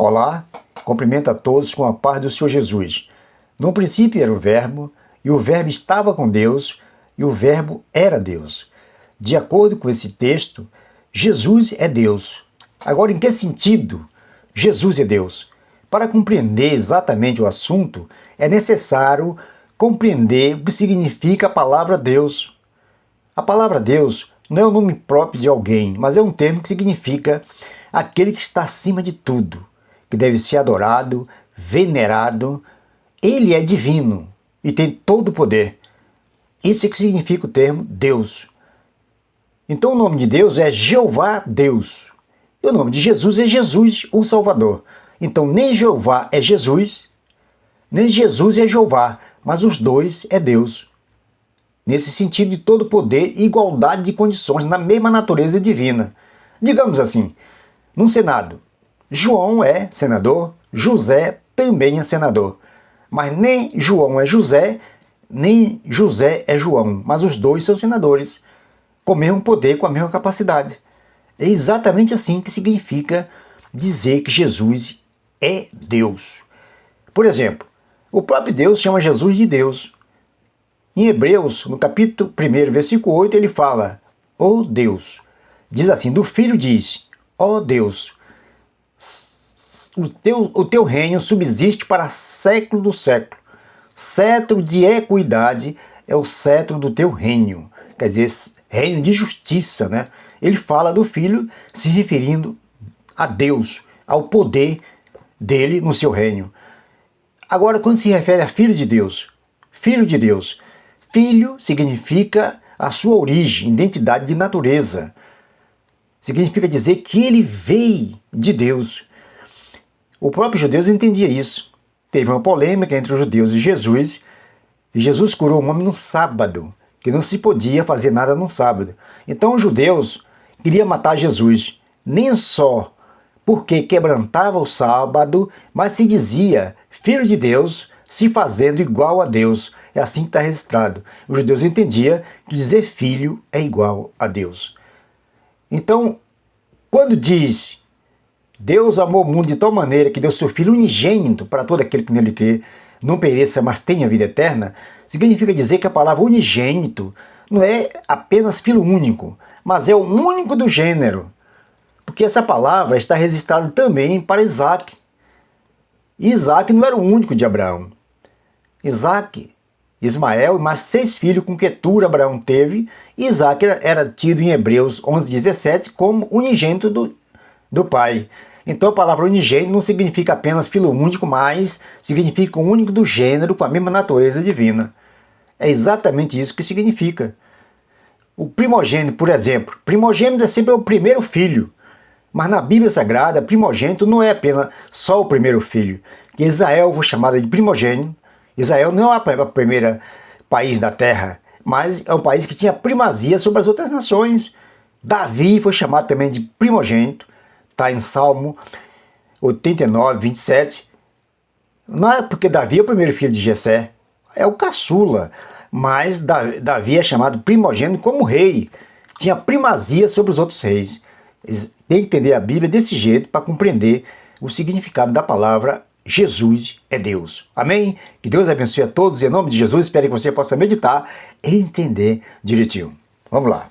Olá, cumprimento a todos com a paz do Senhor Jesus. No princípio era o Verbo, e o Verbo estava com Deus, e o Verbo era Deus. De acordo com esse texto, Jesus é Deus. Agora, em que sentido Jesus é Deus? Para compreender exatamente o assunto, é necessário compreender o que significa a palavra Deus. A palavra Deus não é o nome próprio de alguém, mas é um termo que significa aquele que está acima de tudo, que deve ser adorado, venerado. Ele é divino e tem todo o poder. Isso é que significa o termo Deus. Então o nome de Deus é Jeová Deus. E o nome de Jesus é Jesus, o Salvador. Então nem Jeová é Jesus, nem Jesus é Jeová, mas os dois é Deus. Nesse sentido de todo poder e igualdade de condições, na mesma natureza divina. Digamos assim, num Senado, João é senador, José também é senador. Mas nem João é José, nem José é João, mas os dois são senadores, com o mesmo poder, com a mesma capacidade. É exatamente assim que significa dizer que Jesus é Deus. Por exemplo, o próprio Deus chama Jesus de Deus. Em Hebreus, no capítulo 1, versículo 8, ele fala, ó Deus. Diz assim, do Filho diz, ó Deus, o teu reino subsiste para século do século. Cetro de equidade é o cetro do teu reino. Quer dizer, reino de justiça, né? Ele fala do Filho se referindo a Deus, ao poder dele no seu reino. Agora, quando se refere a Filho de Deus, Filho significa a sua origem, identidade de natureza. Significa dizer que ele veio de Deus. O próprio judeu entendia isso. Teve uma polêmica entre os judeus e Jesus curou um homem no sábado, que não se podia fazer nada no sábado. Então os judeus queriam matar Jesus, nem só porque quebrantava o sábado, mas se dizia Filho de Deus, se fazendo igual a Deus. É assim que está registrado. Os judeus entendiam que dizer filho é igual a Deus. Então, quando diz Deus amou o mundo de tal maneira que deu seu Filho unigênito para todo aquele que nele crê, não pereça, mas tenha vida eterna, significa dizer que a palavra unigênito não é apenas filho único, mas é o único do gênero. Porque essa palavra está registrada também para Isaac. E Isaac não era o único de Abraão. Isaac, Ismael e mais 6 filhos com Quetura Abraão teve, e Isaac era tido em Hebreus 11:17 como unigênito do pai. Então a palavra unigênito não significa apenas filho único, mas significa o único do gênero com a mesma natureza divina. É exatamente isso que significa. O primogênito, por exemplo, primogênito é sempre o primeiro filho. Mas na Bíblia Sagrada, primogênito não é apenas só o primeiro filho. Que Israel foi chamado de primogênito. Israel não é o primeiro país da terra, mas é um país que tinha primazia sobre as outras nações. Davi foi chamado também de primogênito. Está em Salmo 89:27. Não é porque Davi é o primeiro filho de Jessé, é o caçula. Mas Davi é chamado primogênito como rei. Tinha primazia sobre os outros reis. Tem que entender a Bíblia desse jeito para compreender o significado da palavra Jesus é Deus. Amém? Que Deus abençoe a todos em nome de Jesus. Espero que você possa meditar e entender direitinho. Vamos lá.